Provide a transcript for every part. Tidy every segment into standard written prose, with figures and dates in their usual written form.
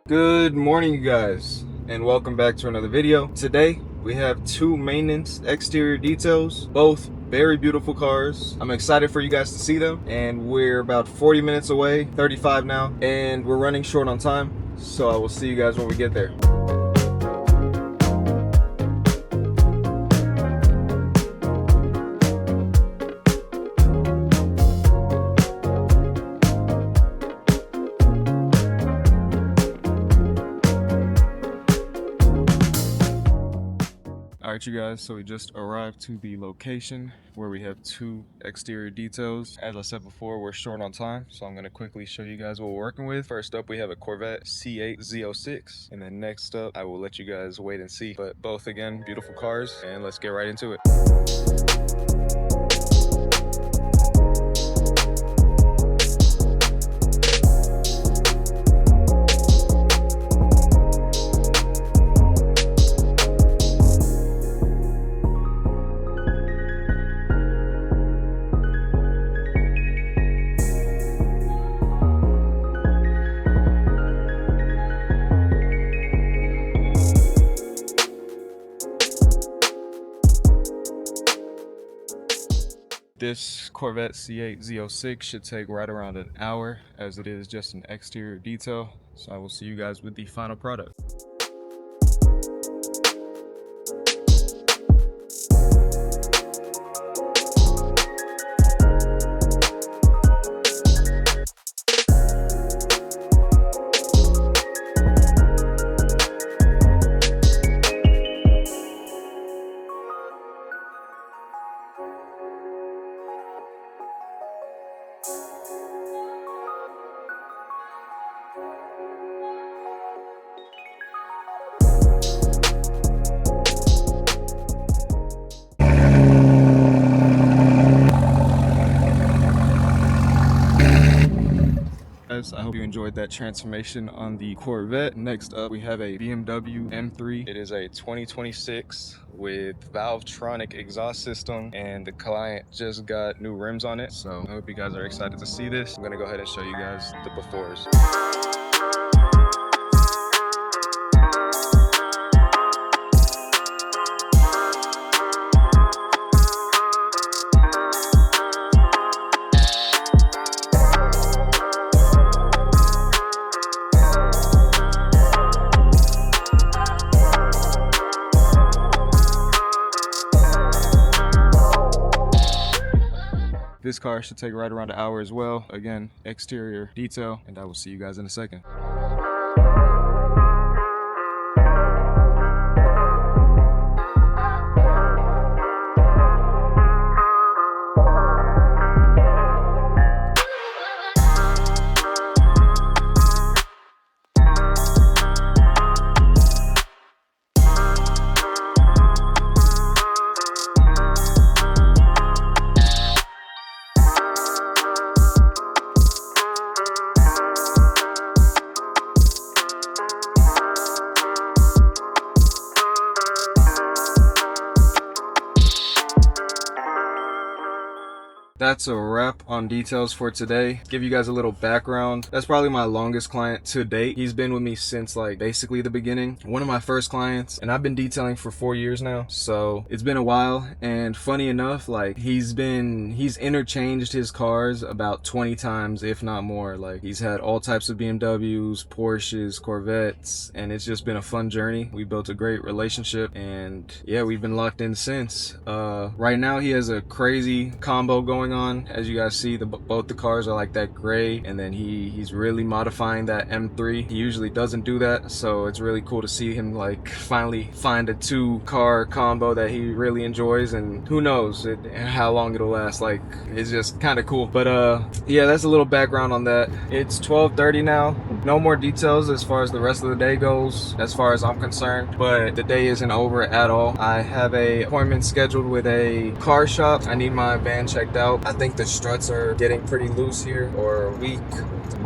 Good morning, you guys, and welcome back to another video. Today we have two maintenance exterior details, both very beautiful cars. I'm excited for you guys to see them, and we're about 40 minutes away, 35 now, and we're running short on time, so I will see you guys when we get there. Alright, you guys, so we just arrived to the location where we have two exterior details. As I said before, we're short on time, so I'm going to quickly show you guys what we're working with. First up, we have a Corvette C8 Z06, and then next up, I will let you guys wait and see. But both, again, beautiful cars, and let's get right into it. This Corvette C8 Z06 should take right around an hour, as it is just an exterior detail. So I will see you guys with the final product. I hope you enjoyed that transformation on the Corvette. Next up, we have a BMW M3. It is a 2026 with Valvetronic exhaust system, and the client just got new rims on it. So I hope you guys are excited to see this. I'm gonna go ahead and show you guys the befores. This car should take right around an hour as well. Again, exterior detail, and I will see you guys in a second. That's a wrap on details for today. Give you guys a little background. That's probably my longest client to date. He's been with me since like basically the beginning. One of my first clients, and I've been detailing for 4 years now. So it's been a while, and funny enough, like he's interchanged his cars about 20 times, if not more. Like he's had all types of BMWs, Porsches, Corvettes, and it's just been a fun journey. We built a great relationship, and yeah, we've been locked in since. Right now he has a crazy combo going on. As you guys see, both the cars are like that gray, and then he's really modifying that M3. He usually doesn't do that, so it's really cool to see him like finally find a two-car combo that he really enjoys, and who knows how long it'll last. Like, it's just kind of cool. But yeah, that's a little background on that. It's 12:30 now. No more details as far as the rest of the day goes, as far as I'm concerned, but the day isn't over at all. I have a appointment scheduled with a car shop. I need my van checked out. I think the struts are getting pretty loose here, or weak,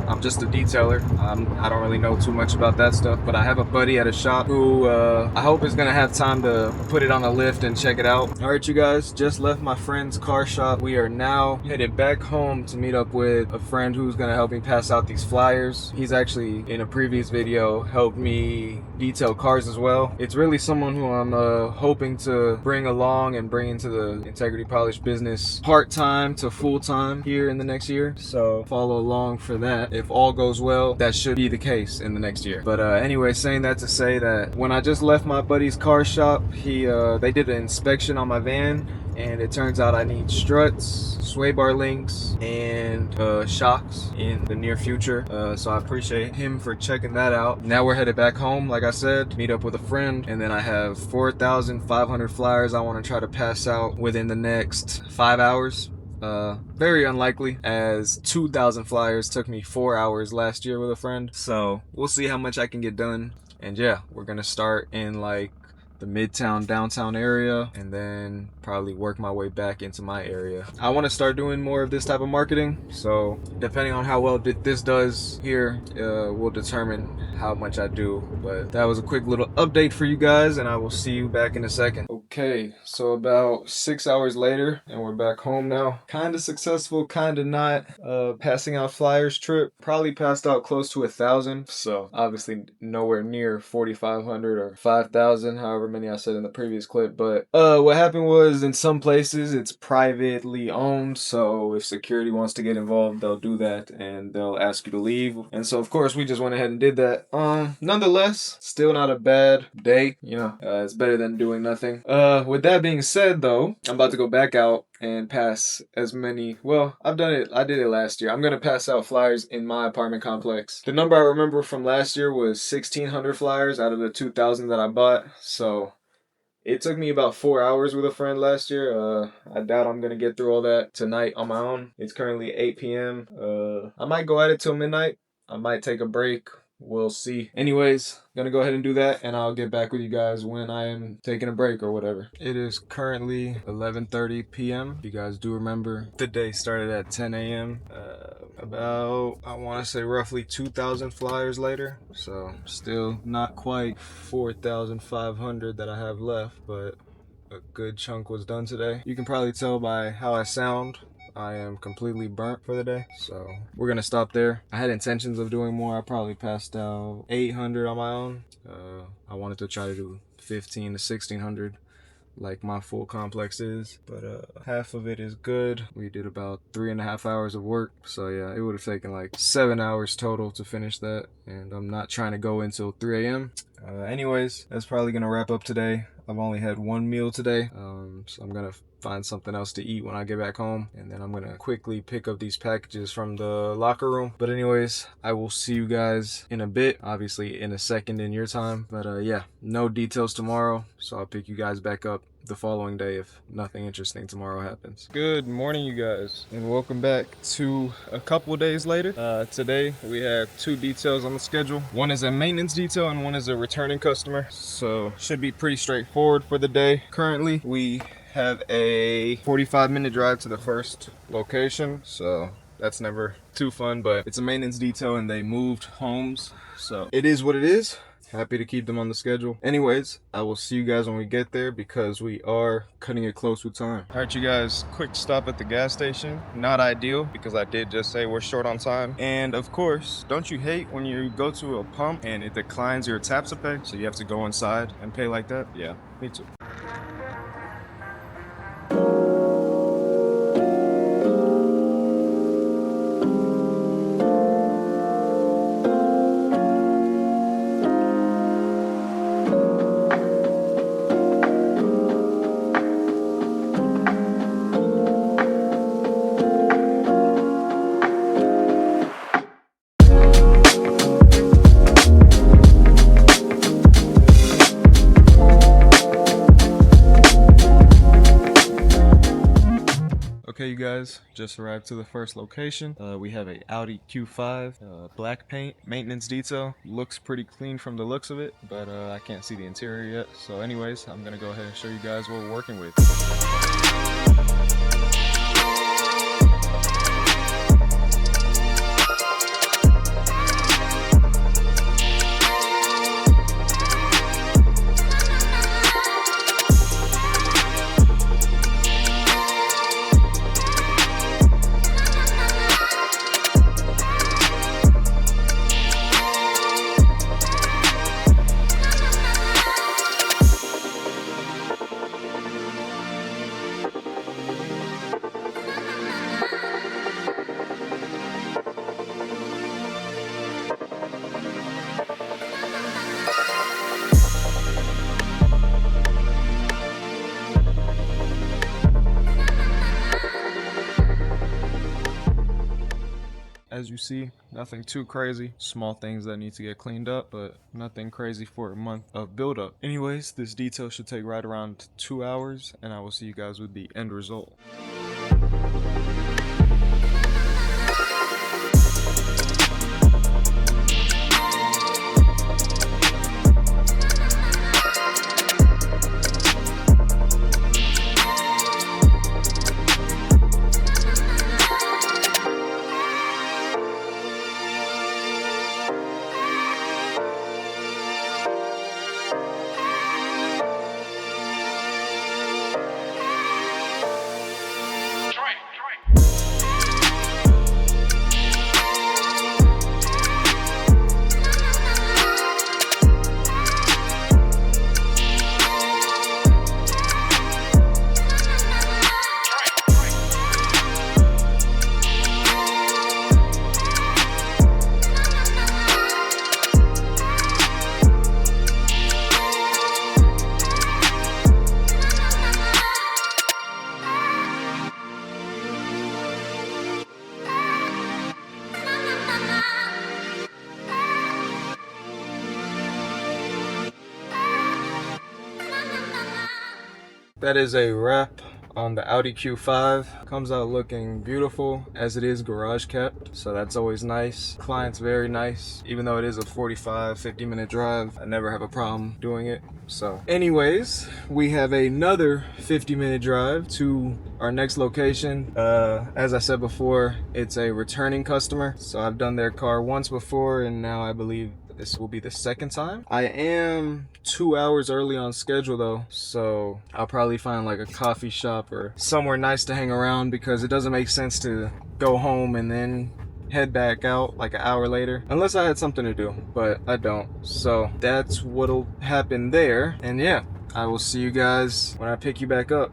I'm just a detailer. I don't really know too much about that stuff, but I have a buddy at a shop who I hope is gonna have time to put it on a lift and check it out. All right, you guys, just left my friend's car shop. We are now headed back home to meet up with a friend who's gonna help me pass out these flyers. He's actually, in a previous video, helped me detail cars as well. It's really someone who I'm hoping to bring along and bring into the Integrity Polish business part-time to full-time here in the next year. So follow along for that. If all goes well, that should be the case in the next year. But anyway, saying that to say that when I just left my buddy's car shop, they did an inspection on my van, and it turns out I need struts, sway bar links, and shocks in the near future. So I appreciate him for checking that out. Now we're headed back home, like I said, meet up with a friend, and then I have 4,500 flyers I want to try to pass out within the next 5 hours. Very unlikely, as 2,000 flyers took me 4 hours last year with a friend. So we'll see how much I can get done. And yeah, we're gonna start in like the midtown downtown area and then probably work my way back into my area. I want to start doing more of this type of marketing, so depending on how well this does here will determine how much I do. But that was a quick little update for you guys, and I will see you back in a second. Okay, so about 6 hours later, and we're back home now. Kind of successful, kind of not. Passing out flyers trip, probably passed out close to 1,000, so obviously nowhere near 4,500 or 5,000, however many I said in the previous clip. But what happened was, in some places it's privately owned, so if security wants to get involved, they'll do that and they'll ask you to leave. And so of course we just went ahead and did that. Nonetheless, still not a bad day, you know. It's better than doing nothing. With that being said though, I'm about to go back out and pass as many, well, I did it last year. I'm gonna pass out flyers in my apartment complex. The number I remember from last year was 1,600 flyers out of the 2,000 that I bought. So it took me about 4 hours with a friend last year. I doubt I'm gonna get through all that tonight on my own. It's currently 8 p.m. I might go at it till midnight. I might take a break. We'll see. Anyways, gonna go ahead and do that, and I'll get back with you guys when I am taking a break or whatever. It is currently 11:30 p.m. You guys do remember the day started at 10 a.m. About, I want to say, roughly 2,000 flyers later. So still not quite 4,500 that I have left, but a good chunk was done today. You can probably tell by how I sound, I am completely burnt for the day, so we're gonna stop there. I had intentions of doing more. I probably passed out 800 on my own. I wanted to try to do 15 to 1,600 like my full complex is, but half of it is good. We did about 3.5 hours of work, so yeah, it would have taken like 7 hours total to finish that, and I'm not trying to go until 3 a.m. Anyways, that's probably gonna wrap up today. I've only had one meal today, so I'm gonna find something else to eat when I get back home, and then I'm gonna quickly pick up these packages from the locker room. But anyways, I will see you guys in a bit, obviously in a second in your time. But yeah, no details tomorrow, so I'll pick you guys back up the following day if nothing interesting tomorrow happens. Good morning, you guys, and welcome back to a couple days later. Today we have 2 details on the schedule. One is a maintenance detail and one is a returning customer, so should be pretty straightforward for the day. Currently we have a 45-minute drive to the first location, so that's never too fun, but it's a maintenance detail and they moved homes, so it is what it is. Happy to keep them on the schedule. Anyways, I will see you guys when we get there because we are cutting it close with time. All right, you guys, quick stop at the gas station. Not ideal because I did just say we're short on time. And of course, don't you hate when you go to a pump and it declines your tap to pay? So you have to go inside and pay like that? Yeah, me too. Okay, you guys, just arrived to the first location. We have a Audi Q5, black paint, maintenance detail. Looks pretty clean from the looks of it, but I can't see the interior yet. So anyways, I'm gonna go ahead and show you guys what we're working with. as you see, nothing too crazy. Small things that need to get cleaned up, but nothing crazy for a month of buildup. Anyways, this detail should take right around 2 hours, and I will see you guys with the end result. That is a wrap on the Audi Q5. Comes out looking beautiful, as it is garage kept, so that's always nice. Client's very nice, even though it is a 45-50 minute drive. I never have a problem doing it. So anyways, we have another 50-minute drive to our next location. As I said before, it's a returning customer, so I've done their car once before, and now I believe this will be the second time. I am 2 hours early on schedule though, so I'll probably find like a coffee shop or somewhere nice to hang around, because it doesn't make sense to go home and then head back out like an hour later, unless I had something to do, but I don't. So that's what'll happen there. And yeah, I will see you guys when I pick you back up.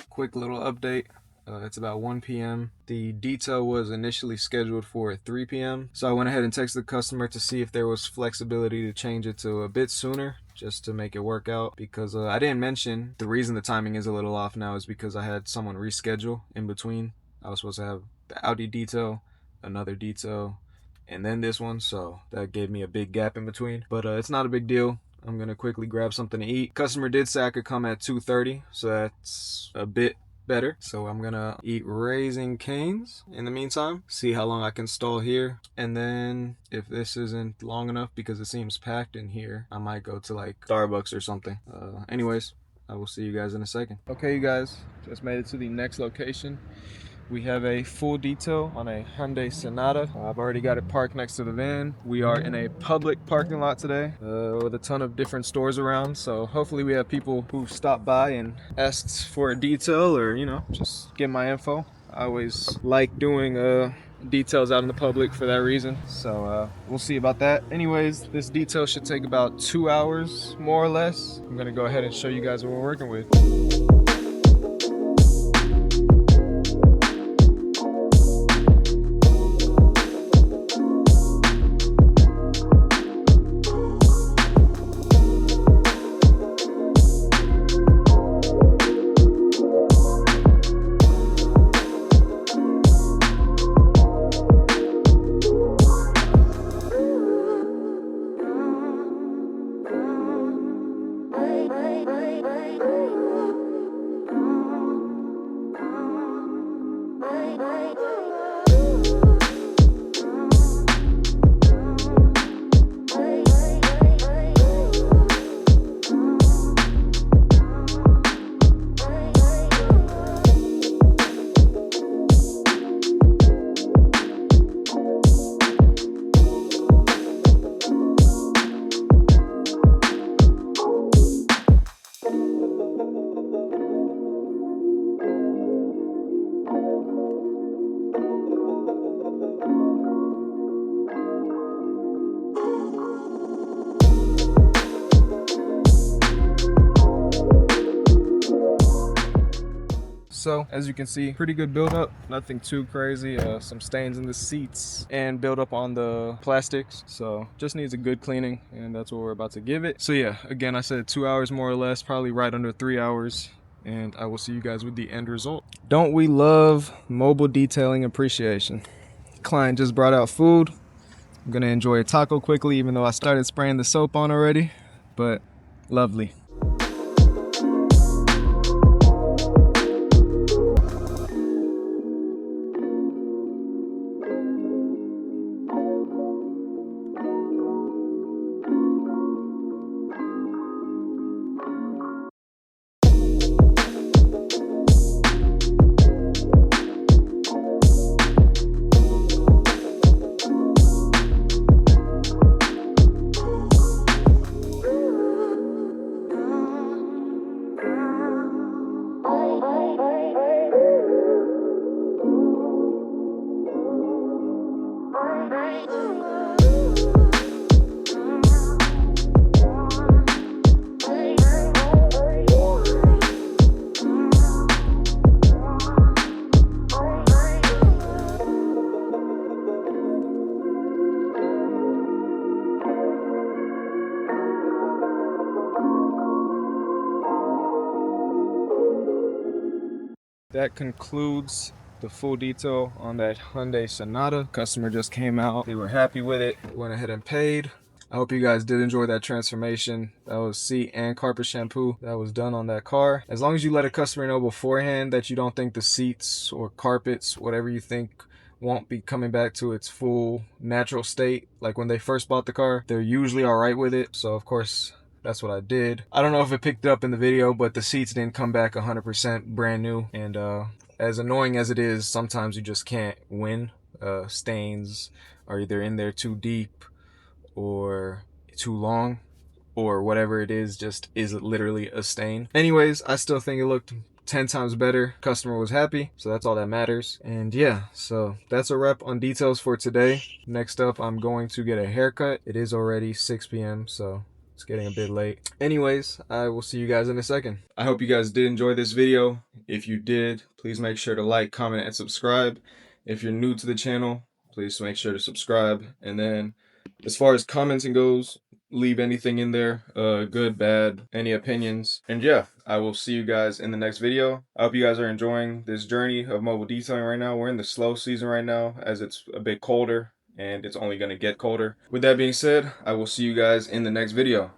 Quick little update. It's about 1 p.m. The detail was initially scheduled for 3 p.m. So I went ahead and texted the customer to see if there was flexibility to change it to a bit sooner, just to make it work out, because I didn't mention the reason the timing is a little off now is because I had someone reschedule in between. I was supposed to have the Audi detail, another detail, and then this one, so that gave me a big gap in between. But it's not a big deal. I'm gonna quickly grab something to eat. Customer did say I could come at 2:30, so that's a bit better. So I'm gonna eat Raising Cane's in the meantime, see how long I can stall here, and then if this isn't long enough because it seems packed in here, I might go to like Starbucks or something. Anyways, I will see you guys in a second. Okay, you guys, just made it to the next location. We have a full detail on a Hyundai Sonata. I've already got it parked next to the van. We are in a public parking lot today with a ton of different stores around. So hopefully we have people who stop by and asked for a detail, or, you know, just get my info. I always like doing details out in the public for that reason. So we'll see about that. Anyways, this detail should take about 2 hours, more or less. I'm gonna go ahead and show you guys what we're working with. So as you can see, pretty good build-up, nothing too crazy. Some stains in the seats and build-up on the plastics, so just needs a good cleaning, and that's what we're about to give it. So yeah, again, I said 2 hours more or less, probably right under 3 hours, and I will see you guys with the end result. Don't we love mobile detailing appreciation? Client just brought out food. I'm gonna enjoy a taco quickly, even though I started spraying the soap on already, but lovely. That concludes the full detail on that Hyundai Sonata. Customer just came out. They were happy with it. Went ahead and paid. I hope you guys did enjoy that transformation. That was seat and carpet shampoo that was done on that car. As long as you let a customer know beforehand that you don't think the seats or carpets, whatever you think, won't be coming back to its full natural state, like when they first bought the car, they're usually all right with it. So of course, that's what I did. I don't know if it picked it up in the video, but the seats didn't come back 100% brand new. And as annoying as it is, sometimes you just can't win. Stains are either in there too deep or too long, or whatever it is, just is literally a stain. Anyways, I still think it looked 10 times better. Customer was happy, so that's all that matters. And yeah, so that's a wrap on details for today. Next up, I'm going to get a haircut. It is already 6 p.m., so it's getting a bit late. Anyways, I will see you guys in a second. I hope you guys did enjoy this video. If you did, please make sure to like, comment, and subscribe. If you're new to the channel, please make sure to subscribe. And then as far as commenting goes, leave anything in there, good, bad, any opinions. And yeah, I will see you guys in the next video. I hope you guys are enjoying this journey of mobile detailing right now. We're in the slow season right now, as it's a bit colder, and it's only going to get colder. With that being said, I will see you guys in the next video.